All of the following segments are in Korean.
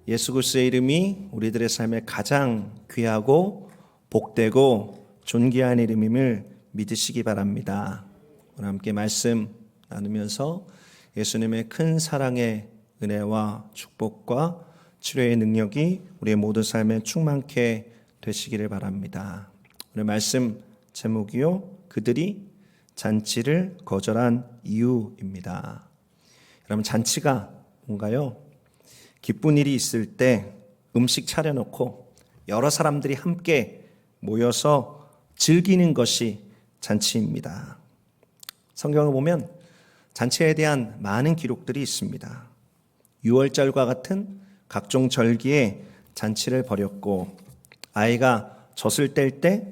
예수 그리스도의 이름이 우리들의 삶에 가장 귀하고 복되고 존귀한 이름임을 믿으시기 바랍니다. 오늘 함께 말씀 나누면서 예수님의 큰 사랑의 은혜와 축복과 치료의 능력이 우리의 모든 삶에 충만케 되시기를 바랍니다. 오늘 말씀 제목이요, 그들이 잔치를 거절한 이유입니다. 여러분, 잔치가 뭔가요? 기쁜 일이 있을 때 음식 차려놓고 여러 사람들이 함께 모여서 즐기는 것이 잔치입니다. 성경을 보면 잔치에 대한 많은 기록들이 있습니다. 유월절과 같은 각종 절기에 잔치를 벌였고, 아이가 젖을 뗄 때,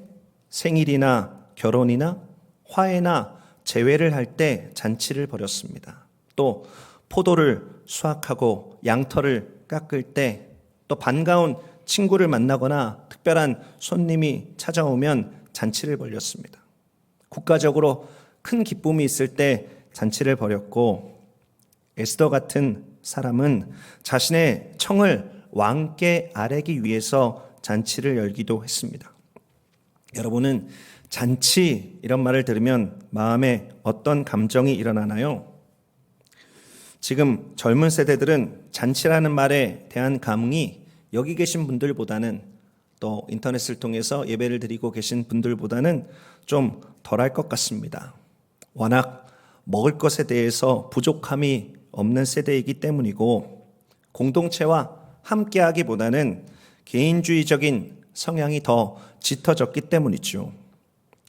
생일이나 결혼이나 화해나 재회를 할 때 잔치를 벌였습니다. 또 포도를 수확하고 양털을 깎을 때, 또 반가운 친구를 만나거나 특별한 손님이 찾아오면 잔치를 벌였습니다. 국가적으로 큰 기쁨이 있을 때 잔치를 벌였고, 에스더 같은 사람은 자신의 청을 왕께 아뢰기 위해서 잔치를 열기도 했습니다. 여러분은 잔치 이런 말을 들으면 마음에 어떤 감정이 일어나나요? 지금 젊은 세대들은 잔치라는 말에 대한 감흥이 여기 계신 분들보다는, 또 인터넷을 통해서 예배를 드리고 계신 분들보다는 좀 덜할 것 같습니다. 워낙 먹을 것에 대해서 부족함이 없는 세대이기 때문이고, 공동체와 함께하기보다는 개인주의적인 성향이 더 짙어졌기 때문이죠.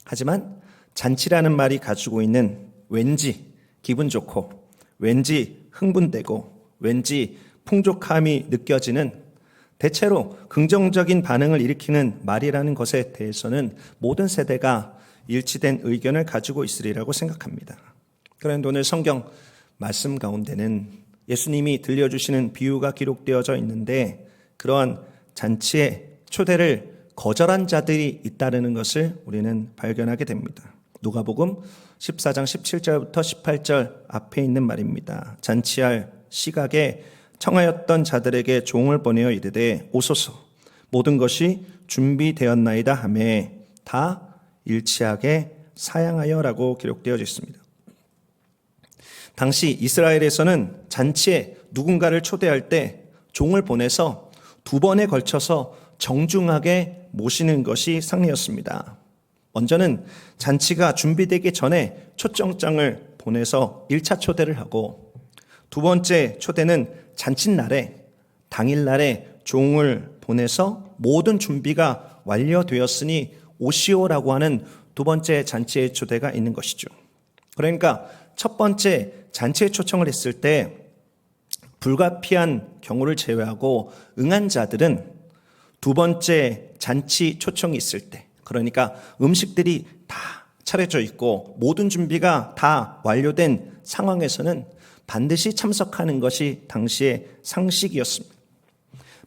하지만 잔치라는 말이 가지고 있는 왠지 기분 좋고, 왠지 흥분되고, 왠지 풍족함이 느껴지는, 대체로 긍정적인 반응을 일으키는 말이라는 것에 대해서는 모든 세대가 일치된 의견을 가지고 있으리라고 생각합니다. 그런데 오늘 성경 말씀 가운데는 예수님이 들려주시는 비유가 기록되어져 있는데, 그러한 잔치의 초대를 거절한 자들이 있다는 것을 우리는 발견하게 됩니다. 누가복음 14장 17절부터 18절 앞에 있는 말입니다. 잔치할 시각에 청하였던 자들에게 종을 보내어 이르되 오소서, 모든 것이 준비되었나이다 하며 다 일치하게 사양하여라고 기록되어 있습니다. 당시 이스라엘에서는 잔치에 누군가를 초대할 때 종을 보내서 2번에 걸쳐서 정중하게 모시는 것이 상례였습니다. 먼저는 잔치가 준비되기 전에 초청장을 보내서 1차 초대를 하고, 두 번째 초대는 잔칫날에, 당일날에 종을 보내서 모든 준비가 완료되었으니 오시오라고 하는 두 번째 잔치의 초대가 있는 것이죠. 그러니까 첫 번째 잔치에 초청을 했을 때 불가피한 경우를 제외하고 응한 자들은 두 번째 잔치 초청이 있을 때, 그러니까 음식들이 다 차려져 있고 모든 준비가 다 완료된 상황에서는 반드시 참석하는 것이 당시의 상식이었습니다.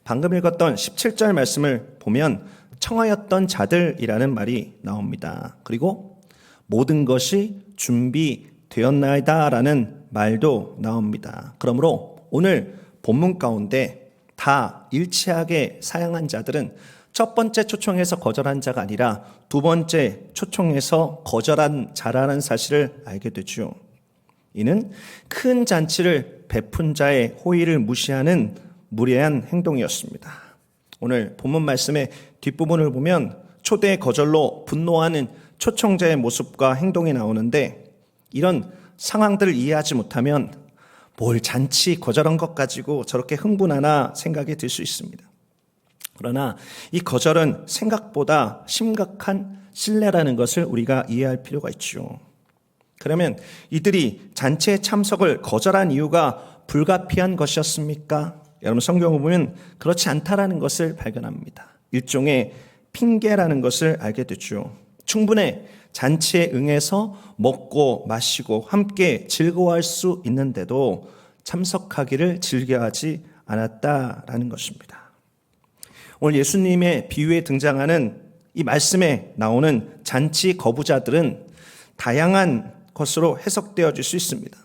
방금 읽었던 17절 말씀을 보면 청하였던 자들이라는 말이 나옵니다. 그리고 모든 것이 준비되었나이다 라는 말도 나옵니다. 그러므로 오늘 본문 가운데 다 일치하게 사양한 자들은 첫 번째 초청에서 거절한 자가 아니라 두 번째 초청에서 거절한 자라는 사실을 알게 되죠. 이는 큰 잔치를 베푼 자의 호의를 무시하는 무례한 행동이었습니다. 오늘 본문 말씀의 뒷부분을 보면 초대 거절로 분노하는 초청자의 모습과 행동이 나오는데, 이런 상황들을 이해하지 못하면 뭘 잔치 거절한 것 가지고 저렇게 흥분하나 생각이 들 수 있습니다. 그러나 이 거절은 생각보다 심각한 신뢰라는 것을 우리가 이해할 필요가 있죠. 그러면 이들이 잔치에 참석을 거절한 이유가 불가피한 것이었습니까? 여러분, 성경을 보면 그렇지 않다라는 것을 발견합니다. 일종의 핑계라는 것을 알게 되죠. 충분히 잔치에 응해서 먹고 마시고 함께 즐거워할 수 있는데도 참석하기를 즐겨하지 않았다라는 것입니다. 오늘 예수님의 비유에 등장하는 이 말씀에 나오는 잔치 거부자들은 다양한 것으로 해석되어질 수 있습니다.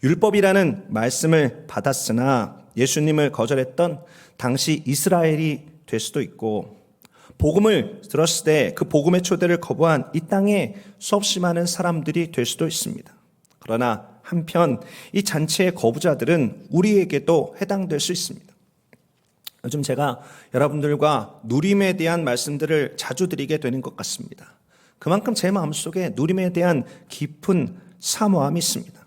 율법이라는 말씀을 받았으나 예수님을 거절했던 당시 이스라엘이 될 수도 있고, 복음을 들었을 때 그 복음의 초대를 거부한 이 땅에 수없이 많은 사람들이 될 수도 있습니다. 그러나 한편 이 잔치의 거부자들은 우리에게도 해당될 수 있습니다. 요즘 제가 여러분들과 누림에 대한 말씀들을 자주 드리게 되는 것 같습니다. 그만큼 제 마음속에 누림에 대한 깊은 사모함이 있습니다.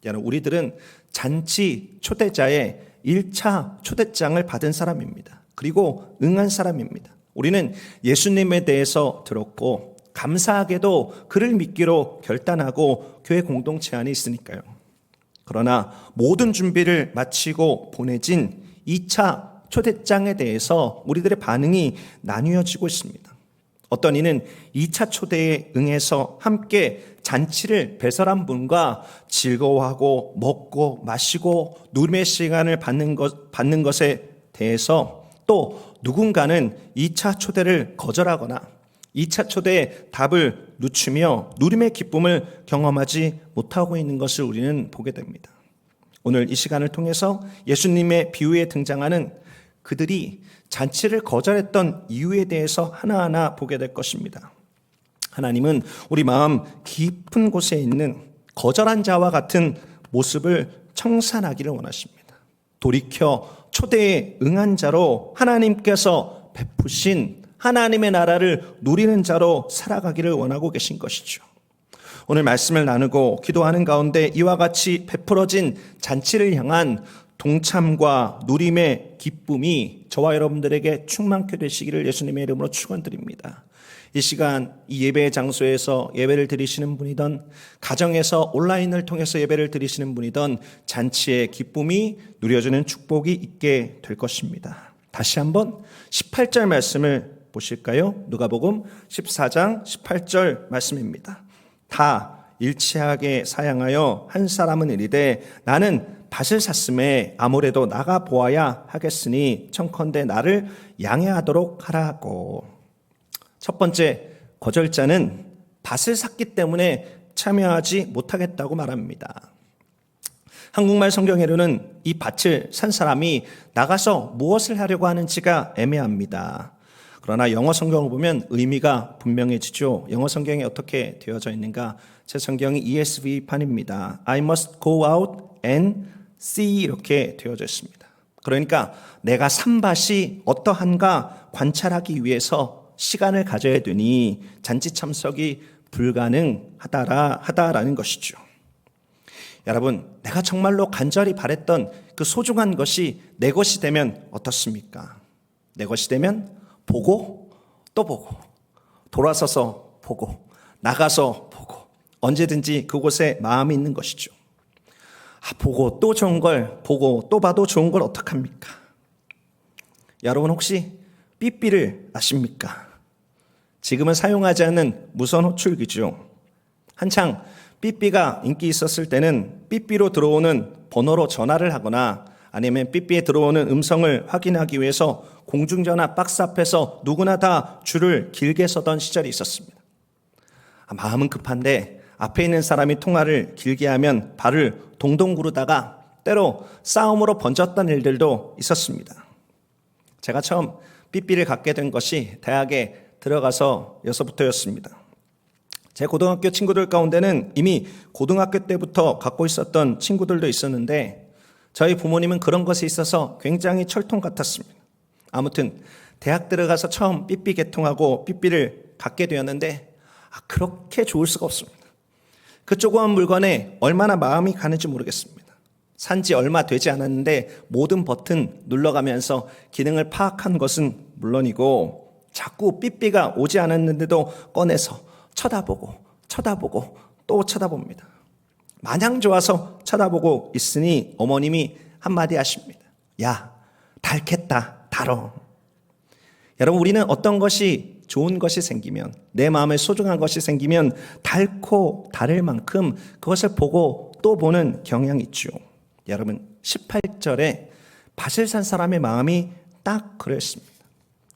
여러분, 우리들은 잔치 초대자의 1차 초대장을 받은 사람입니다. 그리고 응한 사람입니다. 우리는 예수님에 대해서 들었고 감사하게도 그를 믿기로 결단하고 교회 공동체 안에 있으니까요. 그러나 모든 준비를 마치고 보내진 2차 초대장에 대해서 우리들의 반응이 나뉘어지고 있습니다. 어떤 이는 2차 초대에 응해서 함께 잔치를 배설한 분과 즐거워하고 먹고 마시고 누림의 시간을 받는 것에 대해서, 또 누군가는 2차 초대를 거절하거나 2차 초대의 답을 늦추며 누림의 기쁨을 경험하지 못하고 있는 것을 우리는 보게 됩니다. 오늘 이 시간을 통해서 예수님의 비유에 등장하는 그들이 잔치를 거절했던 이유에 대해서 하나하나 보게 될 것입니다. 하나님은 우리 마음 깊은 곳에 있는 거절한 자와 같은 모습을 청산하기를 원하십니다. 돌이켜 초대에 응한 자로 하나님께서 베푸신 하나님의 나라를 누리는 자로 살아가기를 원하고 계신 것이죠. 오늘 말씀을 나누고 기도하는 가운데 이와 같이 베풀어진 잔치를 향한 동참과 누림의 기쁨이 저와 여러분들에게 충만케 되시기를 예수님의 이름으로 축원드립니다. 이 시간 이 예배의 장소에서 예배를 드리시는 분이든 가정에서 온라인을 통해서 예배를 드리시는 분이든 잔치의 기쁨이 누려지는 축복이 있게 될 것입니다. 다시 한번 18절 말씀을 보실까요? 누가복음 14장 18절 말씀입니다. 다 일치하게 사양하여 한 사람은 이르되 나는 밭을 샀음에 아무래도 나가 보아야 하겠으니 청컨대 나를 양해하도록 하라고. 첫 번째, 거절자는 밭을 샀기 때문에 참여하지 못하겠다고 말합니다. 한국말 성경에는 이 밭을 산 사람이 나가서 무엇을 하려고 하는지가 애매합니다. 그러나 영어 성경을 보면 의미가 분명해지죠. 영어 성경이 어떻게 되어져 있는가? 제 성경이 ESV판입니다. I must go out and see 이렇게 되어져 있습니다. 그러니까 내가 산 밭이 어떠한가 관찰하기 위해서 시간을 가져야 되니 잔치 참석이 불가능하다라는 것이죠. 여러분, 내가 정말로 간절히 바랬던 그 소중한 것이 내 것이 되면 어떻습니까? 내 것이 되면 보고 또 보고 돌아서서 보고 나가서 보고 언제든지 그곳에 마음이 있는 것이죠. 보고 또 좋은 걸 보고 또 봐도 좋은 걸 어떡합니까? 여러분 혹시 삐삐를 아십니까? 지금은 사용하지 않는 무선 호출기죠. 한창 삐삐가 인기 있었을 때는 삐삐로 들어오는 번호로 전화를 하거나 아니면 삐삐에 들어오는 음성을 확인하기 위해서 공중전화 박스 앞에서 누구나 다 줄을 길게 서던 시절이 있었습니다. 마음은 급한데 앞에 있는 사람이 통화를 길게 하면 발을 동동 구르다가 때로 싸움으로 번졌던 일들도 있었습니다. 제가 처음 삐삐를 갖게 된 것이 대학에 들어가서여서부터였습니다. 제 고등학교 친구들 가운데는 이미 고등학교 때부터 갖고 있었던 친구들도 있었는데 저희 부모님은 그런 것에 있어서 굉장히 철통 같았습니다. 아무튼 대학 들어가서 처음 삐삐 개통하고 삐삐를 갖게 되었는데 그렇게 좋을 수가 없습니다. 그 조그만 물건에 얼마나 마음이 가는지 모르겠습니다. 산지 얼마 되지 않았는데 모든 버튼 눌러가면서 기능을 파악한 것은 물론이고 자꾸 삐삐가 오지 않았는데도 꺼내서 쳐다보고 또 쳐다봅니다. 마냥 좋아서 쳐다보고 있으니 어머님이 한마디 하십니다. 야, 닳겠다, 달어. 여러분, 우리는 어떤 것이 좋은 것이 생기면, 내 마음에 소중한 것이 생기면 닳고 다를 만큼 그것을 보고 또 보는 경향이 있죠. 여러분, 18절에 밭을 산 사람의 마음이 딱 그랬습니다.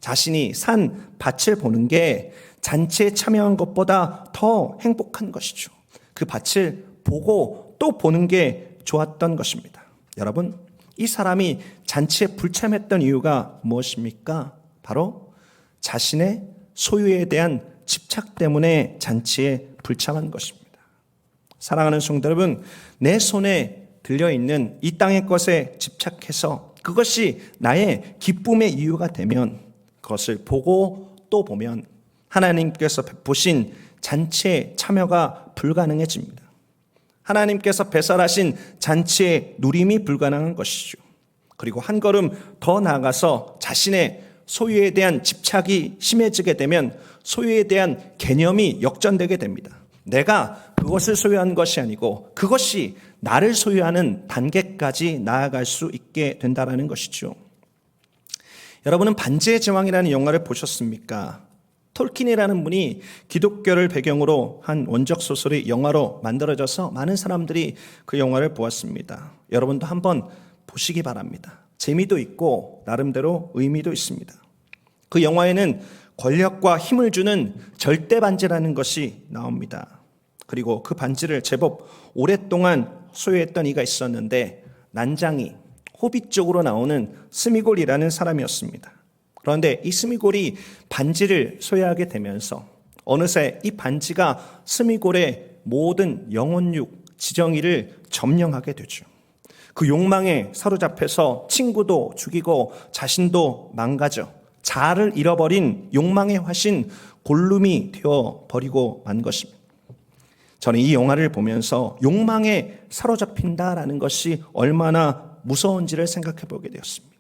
자신이 산 밭을 보는 게 잔치에 참여한 것보다 더 행복한 것이죠. 그 밭을 보고 또 보는 게 좋았던 것입니다. 여러분, 이 사람이 잔치에 불참했던 이유가 무엇입니까? 바로 자신의 소유에 대한 집착 때문에 잔치에 불참한 것입니다. 사랑하는 성도 여러분, 내 손에 들려있는 이 땅의 것에 집착해서 그것이 나의 기쁨의 이유가 되면 그것을 보고 또 보면 하나님께서 베푸신 잔치에 참여가 불가능해집니다. 하나님께서 배설하신 잔치의 누림이 불가능한 것이죠. 그리고 한 걸음 더 나아가서 자신의 소유에 대한 집착이 심해지게 되면 소유에 대한 개념이 역전되게 됩니다. 내가 그것을 소유한 것이 아니고 그것이 나를 소유하는 단계까지 나아갈 수 있게 된다는 것이죠. 여러분은 반지의 제왕이라는 영화를 보셨습니까? 톨킨이라는 분이 기독교를 배경으로 한 원작 소설이 영화로 만들어져서 많은 사람들이 그 영화를 보았습니다. 여러분도 한번 보시기 바랍니다. 재미도 있고 나름대로 의미도 있습니다. 그 영화에는 권력과 힘을 주는 절대 반지라는 것이 나옵니다. 그리고 그 반지를 제법 오랫동안 소유했던 이가 있었는데 난장이 호빗 쪽으로 나오는 스미골이라는 사람이었습니다. 그런데 이 스미골이 반지를 소유하게 되면서 어느새 이 반지가 스미골의 모든 영혼육, 지정의를 점령하게 되죠. 그 욕망에 사로잡혀서 친구도 죽이고 자신도 망가져 자아를 잃어버린 욕망의 화신 골룸이 되어버리고 만 것입니다. 저는 이 영화를 보면서 욕망에 사로잡힌다라는 것이 얼마나 무서운지를 생각해 보게 되었습니다.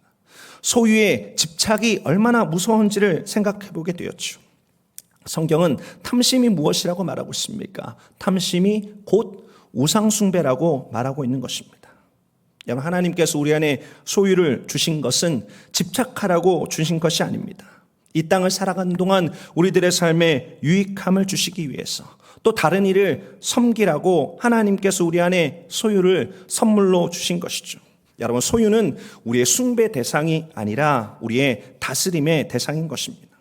소유의 집착이 얼마나 무서운지를 생각해 보게 되었죠. 성경은 탐심이 무엇이라고 말하고 있습니까? 탐심이 곧 우상숭배라고 말하고 있는 것입니다. 여러분, 하나님께서 우리 안에 소유를 주신 것은 집착하라고 주신 것이 아닙니다. 이 땅을 살아가는 동안 우리들의 삶에 유익함을 주시기 위해서 또 다른 일을 섬기라고 하나님께서 우리 안에 소유를 선물로 주신 것이죠. 여러분, 소유는 우리의 숭배 대상이 아니라 우리의 다스림의 대상인 것입니다.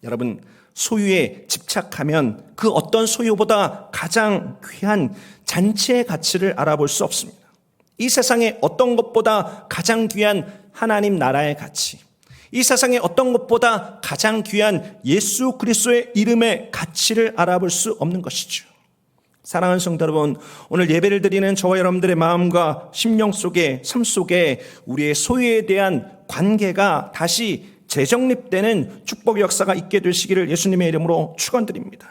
여러분, 소유에 집착하면 그 어떤 소유보다 가장 귀한 잔치의 가치를 알아볼 수 없습니다. 이 세상에 어떤 것보다 가장 귀한 하나님 나라의 가치, 이 세상에 어떤 것보다 가장 귀한 예수 그리스도의 이름의 가치를 알아볼 수 없는 것이죠. 사랑하는 성도 여러분, 오늘 예배를 드리는 저와 여러분들의 마음과 심령 속에, 삶 속에 우리의 소유에 대한 관계가 다시 재정립되는 축복의 역사가 있게 되시기를 예수님의 이름으로 축원드립니다.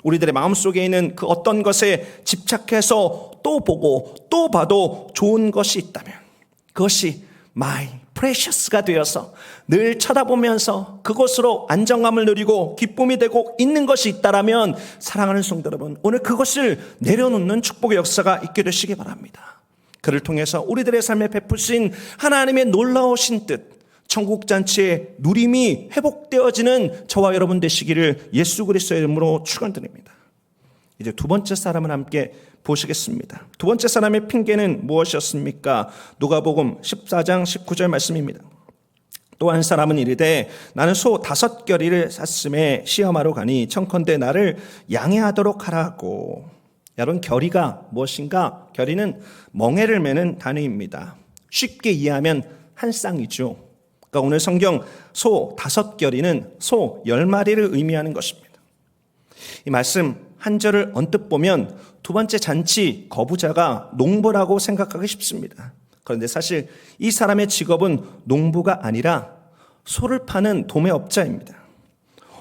우리들의 마음속에 있는 그 어떤 것에 집착해서 또 보고 또 봐도 좋은 것이 있다면 그것이 my precious가 되어서 늘 쳐다보면서 그것으로 안정감을 누리고 기쁨이 되고 있는 것이 있다라면 사랑하는 성도 여러분, 오늘 그것을 내려놓는 축복의 역사가 있게 되시기 바랍니다. 그를 통해서 우리들의 삶에 베푸신 하나님의 놀라우신 뜻, 천국잔치의 누림이 회복되어지는 저와 여러분 되시기를 예수 그리스도의 이름으로 축원드립니다. 이제 두 번째 사람을 함께 보시겠습니다. 두 번째 사람의 핑계는 무엇이었습니까? 누가복음 14장 19절 말씀입니다. 또 한 사람은 이르되 나는 소 5겨리를 샀음에 시험하러 가니 청컨대 나를 양해하도록 하라고. 여러분, 겨리가 무엇인가? 겨리는 멍에를 매는 단어입니다. 쉽게 이해하면 한 쌍이죠. 그러니까 오늘 성경 소 5겨리는 소 10마리를 의미하는 것입니다. 이 말씀 한 절을 언뜻 보면 두 번째 잔치 거부자가 농부라고 생각하기 쉽습니다. 그런데 사실 이 사람의 직업은 농부가 아니라 소를 파는 도매업자입니다.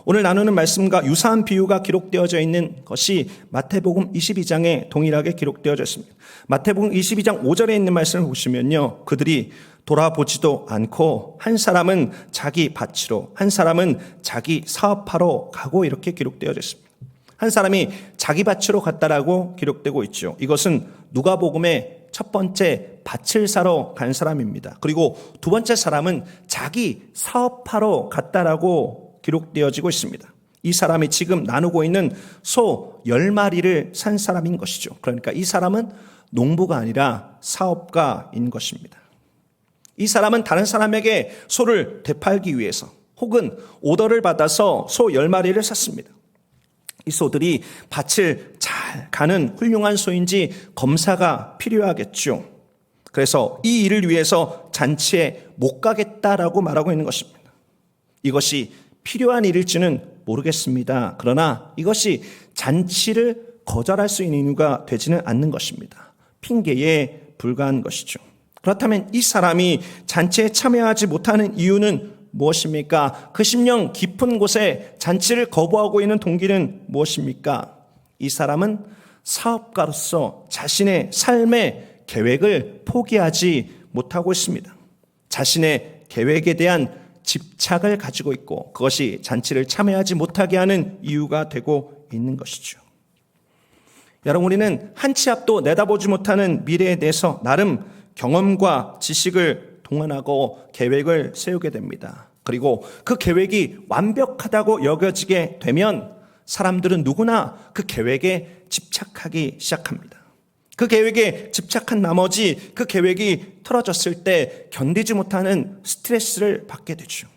오늘 나누는 말씀과 유사한 비유가 기록되어져 있는 것이 마태복음 22장에 동일하게 기록되어져 있습니다. 마태복음 22장 5절에 있는 말씀을 보시면요, 그들이 돌아보지도 않고 한 사람은 자기 밭으로, 한 사람은 자기 사업하러 가고 이렇게 기록되어져 있습니다. 한 사람이 자기 밭으로 갔다라고 기록되고 있죠. 이것은 누가복음의 첫 번째 밭을 사러 간 사람입니다. 그리고 두 번째 사람은 자기 사업하러 갔다라고 기록되어지고 있습니다. 이 사람이 지금 나누고 있는 소 10마리를 산 사람인 것이죠. 그러니까 이 사람은 농부가 아니라 사업가인 것입니다. 이 사람은 다른 사람에게 소를 되팔기 위해서 혹은 오더를 받아서 소 10마리를 샀습니다. 이 소들이 밭을 잘 가는 훌륭한 소인지 검사가 필요하겠죠. 그래서 이 일을 위해서 잔치에 못 가겠다라고 말하고 있는 것입니다. 이것이 필요한 일일지는 모르겠습니다. 그러나 이것이 잔치를 거절할 수 있는 이유가 되지는 않는 것입니다. 핑계에 불과한 것이죠. 그렇다면 이 사람이 잔치에 참여하지 못하는 이유는 무엇입니까? 그 심령 깊은 곳에 잔치를 거부하고 있는 동기는 무엇입니까? 이 사람은 사업가로서 자신의 삶의 계획을 포기하지 못하고 있습니다. 자신의 계획에 대한 집착을 가지고 있고 그것이 잔치를 참여하지 못하게 하는 이유가 되고 있는 것이죠. 여러분, 우리는 한 치 앞도 내다보지 못하는 미래에 대해서 나름 경험과 지식을 동원하고 계획을 세우게 됩니다. 그리고 그 계획이 완벽하다고 여겨지게 되면 사람들은 누구나 그 계획에 집착하기 시작합니다. 그 계획에 집착한 나머지 그 계획이 틀어졌을 때 견디지 못하는 스트레스를 받게 되죠.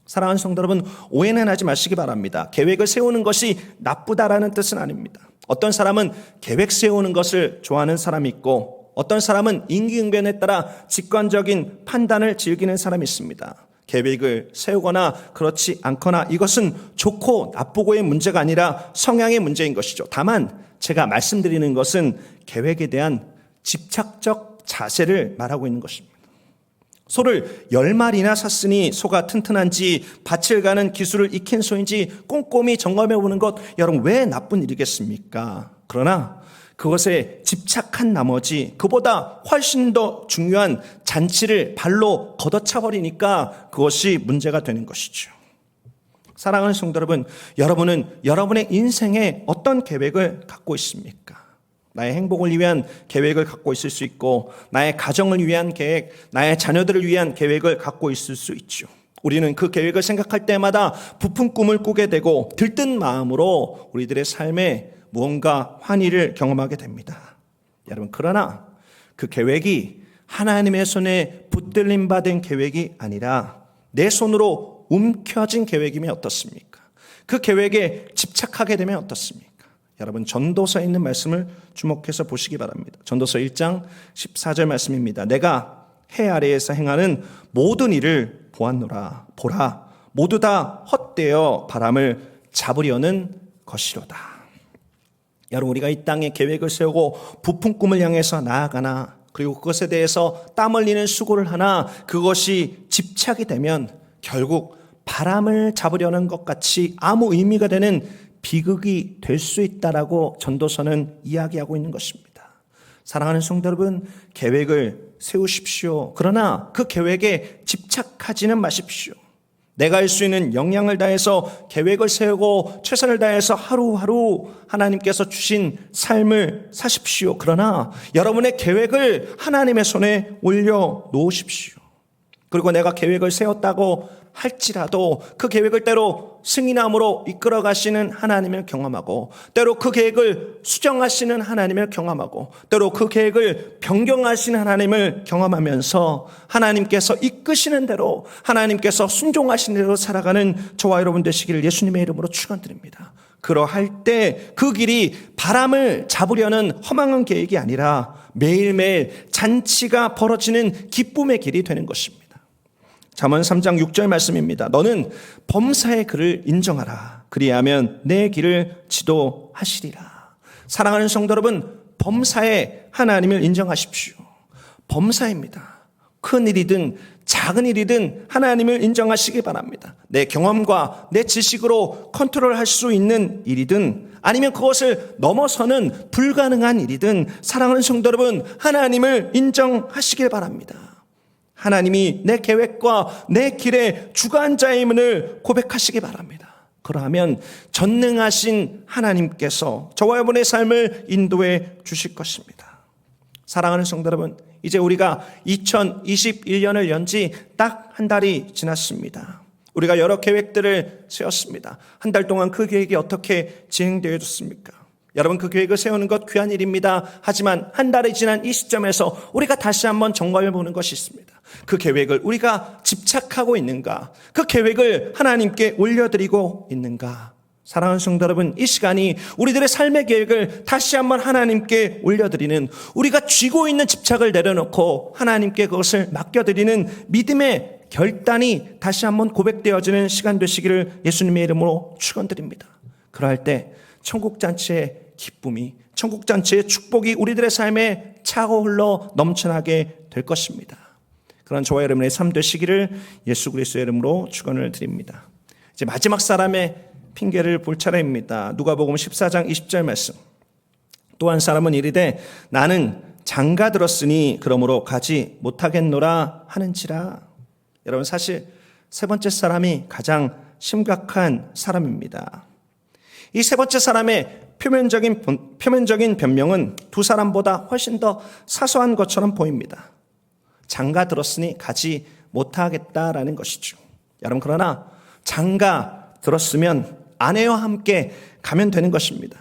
사랑하는 성도 여러분, 오해는 하지 마시기 바랍니다. 계획을 세우는 것이 나쁘다라는 뜻은 아닙니다. 어떤 사람은 계획 세우는 것을 좋아하는 사람이 있고 어떤 사람은 임기응변에 따라 직관적인 판단을 즐기는 사람이 있습니다. 계획을 세우거나 그렇지 않거나 이것은 좋고 나쁘고의 문제가 아니라 성향의 문제인 것이죠. 다만 제가 말씀드리는 것은 계획에 대한 집착적 자세를 말하고 있는 것입니다. 소를 10마리나 샀으니 소가 튼튼한지 밭을 가는 기술을 익힌 소인지 꼼꼼히 점검해 보는 것, 여러분 왜 나쁜 일이겠습니까? 그러나 그것에 집착한 나머지 그보다 훨씬 더 중요한 잔치를 발로 걷어차 버리니까 그것이 문제가 되는 것이죠. 사랑하는 성도 여러분, 여러분은 여러분의 인생에 어떤 계획을 갖고 있습니까? 나의 행복을 위한 계획을 갖고 있을 수 있고 나의 가정을 위한 계획, 나의 자녀들을 위한 계획을 갖고 있을 수 있죠. 우리는 그 계획을 생각할 때마다 부푼 꿈을 꾸게 되고 들뜬 마음으로 우리들의 삶에 무언가 환희를 경험하게 됩니다. 여러분, 그러나 그 계획이 하나님의 손에 붙들림 받은 계획이 아니라 내 손으로 움켜진 계획이면 어떻습니까? 그 계획에 집착하게 되면 어떻습니까? 여러분, 전도서에 있는 말씀을 주목해서 보시기 바랍니다. 전도서 1장 14절 말씀입니다. 내가 해 아래에서 행하는 모든 일을 보았노라. 보라, 모두 다 헛되어 바람을 잡으려는 것이로다. 여러분, 우리가 이 땅에 계획을 세우고 부푼 꿈을 향해서 나아가나 그리고 그것에 대해서 땀 흘리는 수고를 하나 그것이 집착이 되면 결국 바람을 잡으려는 것 같이 아무 의미가 되는 비극이 될 수 있다라고 전도서는 이야기하고 있는 것입니다. 사랑하는 성도 여러분, 계획을 세우십시오. 그러나 그 계획에 집착하지는 마십시오. 내가 할 수 있는 역량을 다해서 계획을 세우고 최선을 다해서 하루하루 하나님께서 주신 삶을 사십시오. 그러나 여러분의 계획을 하나님의 손에 올려놓으십시오. 그리고 내가 계획을 세웠다고 할지라도 그 계획을 때로 승인함으로 이끌어 가시는 하나님을 경험하고 때로 그 계획을 수정하시는 하나님을 경험하고 때로 그 계획을 변경하시는 하나님을 경험하면서 하나님께서 이끄시는 대로 하나님께서 순종하시는 대로 살아가는 저와 여러분 되시기를 예수님의 이름으로 축원드립니다. 그러할 때 그 길이 바람을 잡으려는 허망한 계획이 아니라 매일매일 잔치가 벌어지는 기쁨의 길이 되는 것입니다. 잠언 3장 6절 말씀입니다. 너는 범사의 글을 인정하라. 그리하면 내 길을 지도하시리라. 사랑하는 성도 여러분, 범사의 하나님을 인정하십시오. 범사입니다. 큰 일이든 작은 일이든 하나님을 인정하시기 바랍니다. 내 경험과 내 지식으로 컨트롤할 수 있는 일이든 아니면 그것을 넘어서는 불가능한 일이든 사랑하는 성도 여러분, 하나님을 인정하시길 바랍니다. 하나님이 내 계획과 내 길의 주관자임을 고백하시기 바랍니다. 그러하면 전능하신 하나님께서 저와 여러분의 삶을 인도해 주실 것입니다. 사랑하는 성도 여러분, 이제 우리가 2021년을 연 지 딱 한 달이 지났습니다. 우리가 여러 계획들을 세웠습니다. 한 달 동안 그 계획이 어떻게 진행되어졌습니까? 여러분, 그 계획을 세우는 것 귀한 일입니다. 하지만 한 달이 지난 이 시점에서 우리가 다시 한번 점검해 보는 것이 있습니다. 그 계획을 우리가 집착하고 있는가? 그 계획을 하나님께 올려드리고 있는가? 사랑하는 성도 여러분, 이 시간이 우리들의 삶의 계획을 다시 한번 하나님께 올려드리는, 우리가 쥐고 있는 집착을 내려놓고 하나님께 그것을 맡겨드리는 믿음의 결단이 다시 한번 고백되어지는 시간 되시기를 예수님의 이름으로 축원드립니다. 그러할 때 천국잔치의 기쁨이, 천국잔치의 축복이 우리들의 삶에 차고 흘러 넘쳐나게 될 것입니다. 그런 저와 여러분의 삶 되시기를 예수 그리스도의 이름으로 축원을 드립니다. 이제 마지막 사람의 핑계를 볼 차례입니다. 누가복음 14장 20절 말씀. 또 한 사람은 이르되 나는 장가 들었으니 그러므로 가지 못하겠노라 하는지라. 여러분, 사실 세 번째 사람이 가장 심각한 사람입니다. 이 세 번째 사람의 표면적인 변명은 두 사람보다 훨씬 더 사소한 것처럼 보입니다. 장가 들었으니 가지 못하겠다라는 것이죠. 여러분, 그러나 장가 들었으면 아내와 함께 가면 되는 것입니다.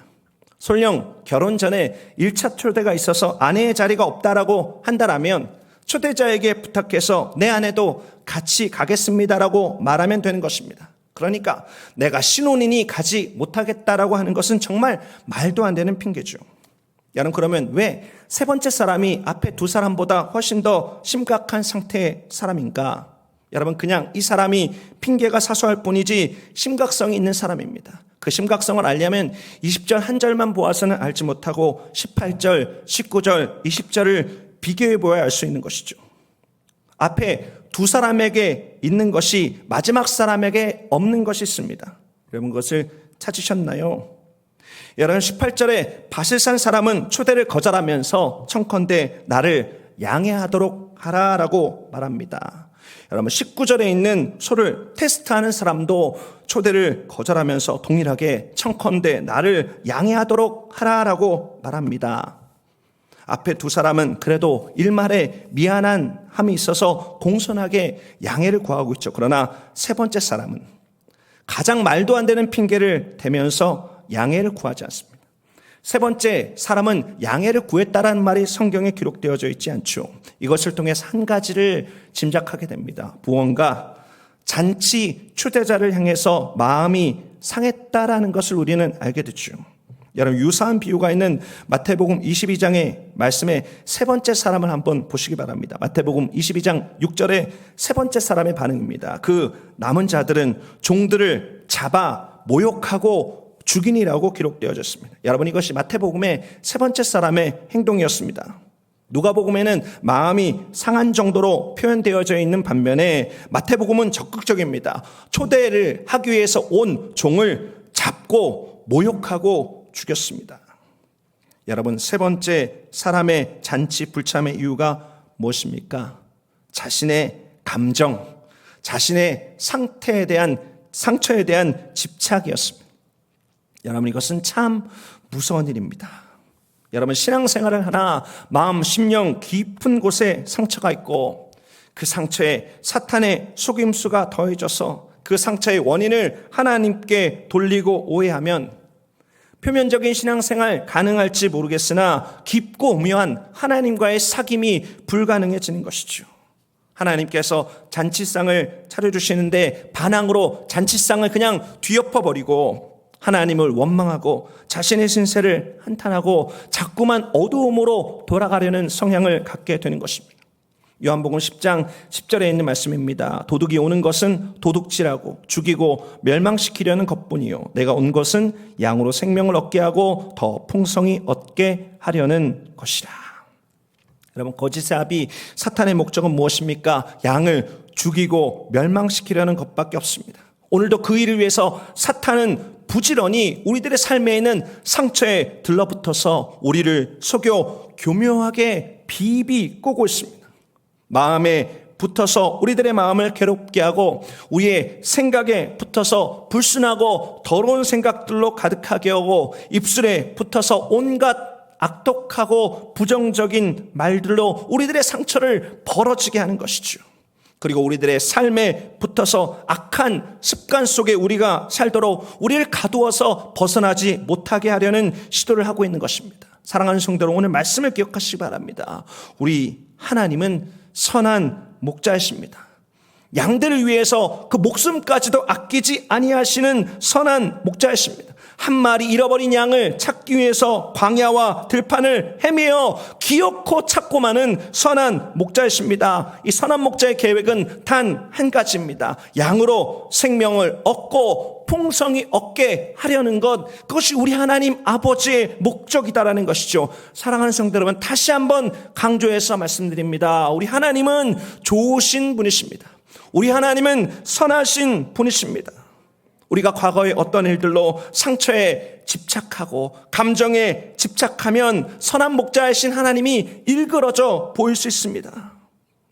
설령 결혼 전에 1차 초대가 있어서 아내의 자리가 없다라고 한다라면 초대자에게 부탁해서 내 아내도 같이 가겠습니다라고 말하면 되는 것입니다. 그러니까 내가 신혼이니 가지 못하겠다라고 하는 것은 정말 말도 안 되는 핑계죠. 여러분, 그러면 왜 세 번째 사람이 앞에 두 사람보다 훨씬 더 심각한 상태의 사람인가? 여러분, 그냥 이 사람이 핑계가 사소할 뿐이지 심각성이 있는 사람입니다. 그 심각성을 알려면 20절 한 절만 보아서는 알지 못하고 18절, 19절, 20절을 비교해 보아야 알 수 있는 것이죠. 앞에 두 사람에게 있는 것이 마지막 사람에게 없는 것이 있습니다. 여러분, 그것을 찾으셨나요? 여러분, 18절에 밭을 산 사람은 초대를 거절하면서 청컨대 나를 양해하도록 하라라고 말합니다. 여러분, 19절에 있는 소를 테스트하는 사람도 초대를 거절하면서 동일하게 청컨대 나를 양해하도록 하라라고 말합니다. 앞에 두 사람은 그래도 일말에 미안한 함이 있어서 공손하게 양해를 구하고 있죠. 그러나 세 번째 사람은 가장 말도 안 되는 핑계를 대면서 양해를 구하지 않습니다. 세 번째 사람은 양해를 구했다라는 말이 성경에 기록되어져 있지 않죠. 이것을 통해서 한 가지를 짐작하게 됩니다. 무언가 잔치 초대자를 향해서 마음이 상했다라는 것을 우리는 알게 되죠. 여러분, 유사한 비유가 있는 마태복음 22장의 말씀에 세 번째 사람을 한번 보시기 바랍니다. 마태복음 22장 6절에 세 번째 사람의 반응입니다. 그 남은 자들은 종들을 잡아 모욕하고 죽이니라고 기록되어졌습니다. 여러분, 이것이 마태복음의 세 번째 사람의 행동이었습니다. 누가복음에는 마음이 상한 정도로 표현되어져 있는 반면에 마태복음은 적극적입니다. 초대를 하기 위해서 온 종을 잡고 모욕하고 죽였습니다. 여러분, 세 번째 사람의 잔치 불참의 이유가 무엇입니까? 자신의 감정, 자신의 상처에 대한 집착이었습니다. 여러분, 이것은 참 무서운 일입니다. 여러분, 신앙생활을 하나 마음, 심령 깊은 곳에 상처가 있고 그 상처에 사탄의 속임수가 더해져서 그 상처의 원인을 하나님께 돌리고 오해하면 표면적인 신앙생활 가능할지 모르겠으나 깊고 오묘한 하나님과의 사귐이 불가능해지는 것이죠. 하나님께서 잔치상을 차려주시는데 반항으로 잔치상을 그냥 뒤엎어버리고 하나님을 원망하고 자신의 신세를 한탄하고 자꾸만 어두움으로 돌아가려는 성향을 갖게 되는 것입니다. 요한복음 10장 10절에 있는 말씀입니다. 도둑이 오는 것은 도둑질하고 죽이고 멸망시키려는 것뿐이요 내가 온 것은 양으로 생명을 얻게 하고 더 풍성히 얻게 하려는 것이라. 여러분, 거짓의 아비 사탄의 목적은 무엇입니까? 양을 죽이고 멸망시키려는 것밖에 없습니다. 오늘도 그 일을 위해서 사탄은 부지런히 우리들의 삶에 있는 상처에 들러붙어서 우리를 속여 교묘하게 비비 꼬고 있습니다. 마음에 붙어서 우리들의 마음을 괴롭게 하고 우리의 생각에 붙어서 불순하고 더러운 생각들로 가득하게 하고 입술에 붙어서 온갖 악독하고 부정적인 말들로 우리들의 상처를 벌어지게 하는 것이죠. 그리고 우리들의 삶에 붙어서 악한 습관 속에 우리가 살도록 우리를 가두어서 벗어나지 못하게 하려는 시도를 하고 있는 것입니다. 사랑하는 성도 여러분, 오늘 말씀을 기억하시기 바랍니다. 우리 하나님은 선한 목자이십니다. 양들을 위해서 그 목숨까지도 아끼지 아니하시는 선한 목자이십니다. 한 마리 잃어버린 양을 찾기 위해서 광야와 들판을 헤매어 기어코 찾고 마는 선한 목자이십니다. 이 선한 목자의 계획은 단 한 가지입니다. 양으로 생명을 얻고 풍성히 얻게 하려는 것, 그것이 우리 하나님 아버지의 목적이다라는 것이죠. 사랑하는 성도 여러분, 다시 한번 강조해서 말씀드립니다. 우리 하나님은 좋으신 분이십니다. 우리 하나님은 선하신 분이십니다. 우리가 과거에 어떤 일들로 상처에 집착하고 감정에 집착하면 선한 목자이신 하나님이 일그러져 보일 수 있습니다.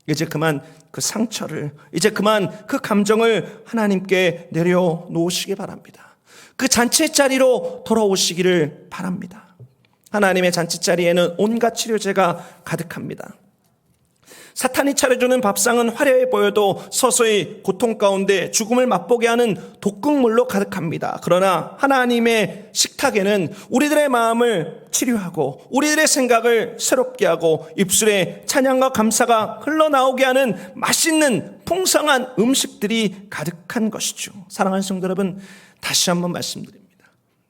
이제 그만 그 상처를, 이제 그만 그 감정을 하나님께 내려놓으시기 바랍니다. 그 잔치의 자리로 돌아오시기를 바랍니다. 하나님의 잔치자리에는 온갖 치료제가 가득합니다. 사탄이 차려주는 밥상은 화려해 보여도 서서히 고통 가운데 죽음을 맛보게 하는 독극물로 가득합니다. 그러나 하나님의 식탁에는 우리들의 마음을 치료하고 우리들의 생각을 새롭게 하고 입술에 찬양과 감사가 흘러나오게 하는 맛있는 풍성한 음식들이 가득한 것이죠. 사랑하는 성도 여러분, 다시 한번 말씀드립니다.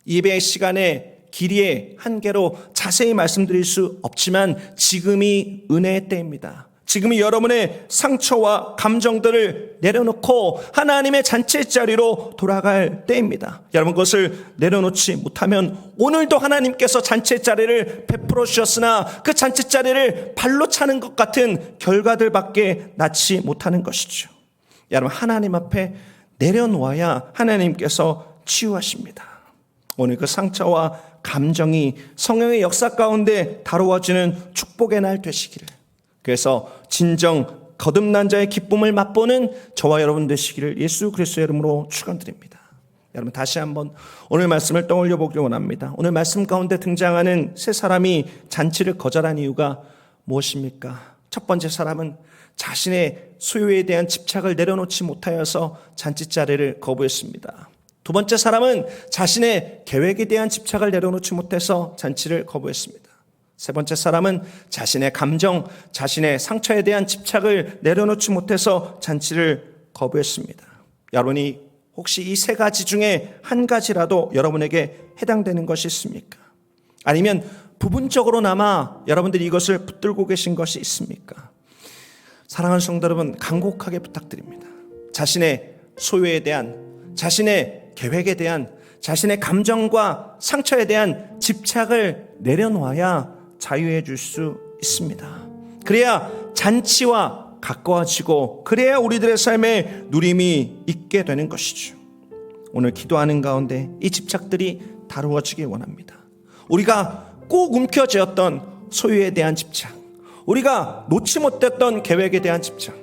예배 시간에 길이의 한계로 자세히 말씀드릴 수 없지만 지금이 은혜의 때입니다. 지금이 여러분의 상처와 감정들을 내려놓고 하나님의 잔치의 자리로 돌아갈 때입니다. 여러분, 그것을 내려놓지 못하면 오늘도 하나님께서 잔치의 자리를 베풀어 주셨으나 그 잔치의 자리를 발로 차는 것 같은 결과들밖에 낳지 못하는 것이죠. 여러분, 하나님 앞에 내려놓아야 하나님께서 치유하십니다. 오늘 그 상처와 감정이 성령의 역사 가운데 다루어지는 축복의 날 되시기를, 그래서 진정 거듭난 자의 기쁨을 맛보는 저와 여러분 되시기를 예수 그리스도의 이름으로 축원드립니다. 여러분, 다시 한번 오늘 말씀을 떠올려 보기 원합니다. 오늘 말씀 가운데 등장하는 세 사람이 잔치를 거절한 이유가 무엇입니까? 첫 번째 사람은 자신의 소유에 대한 집착을 내려놓지 못하여서 잔치 자리를 거부했습니다. 두 번째 사람은 자신의 계획에 대한 집착을 내려놓지 못해서 잔치를 거부했습니다. 세 번째 사람은 자신의 감정, 자신의 상처에 대한 집착을 내려놓지 못해서 잔치를 거부했습니다. 여러분이 혹시 이 세 가지 중에 한 가지라도 여러분에게 해당되는 것이 있습니까? 아니면 부분적으로나마 여러분들이 이것을 붙들고 계신 것이 있습니까? 사랑하는 성도 여러분, 간곡하게 부탁드립니다. 자신의 소유에 대한, 자신의 계획에 대한, 자신의 감정과 상처에 대한 집착을 내려놓아야 자유해 줄 수 있습니다. 그래야 잔치와 가까워지고 그래야 우리들의 삶에 누림이 있게 되는 것이죠. 오늘 기도하는 가운데 이 집착들이 다루어지길 원합니다. 우리가 꼭 움켜쥐었던 소유에 대한 집착, 우리가 놓지 못했던 계획에 대한 집착,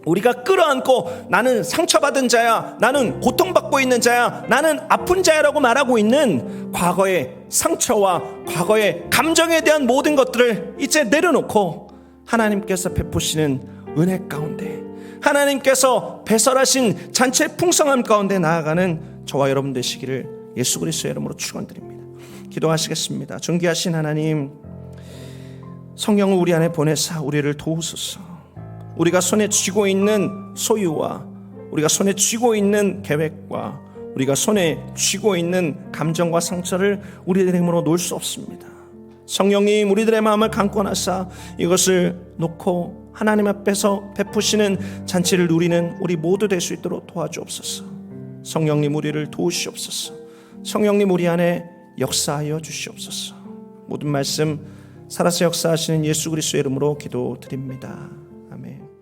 우리가 끌어안고 나는 상처받은 자야, 나는 고통받고 있는 자야, 나는 아픈 자야라고 말하고 있는 과거의 상처와 과거의 감정에 대한 모든 것들을 이제 내려놓고 하나님께서 베푸시는 은혜 가운데, 하나님께서 배설하신 잔치의 풍성함 가운데 나아가는 저와 여러분 되시기를 예수 그리스도의 이름으로 축원드립니다. 기도하시겠습니다. 존귀하신 하나님, 성령을 우리 안에 보내사 우리를 도우소서. 우리가 손에 쥐고 있는 소유와 우리가 손에 쥐고 있는 계획과 우리가 손에 쥐고 있는 감정과 상처를 우리들의 힘으로 놓을 수 없습니다. 성령님, 우리들의 마음을 강권하사 이것을 놓고 하나님 앞에서 베푸시는 잔치를 누리는 우리 모두 될 수 있도록 도와주옵소서. 성령님, 우리를 도우시옵소서. 성령님, 우리 안에 역사하여 주시옵소서. 모든 말씀 살아서 역사하시는 예수 그리스도의 이름으로 기도드립니다. 아멘.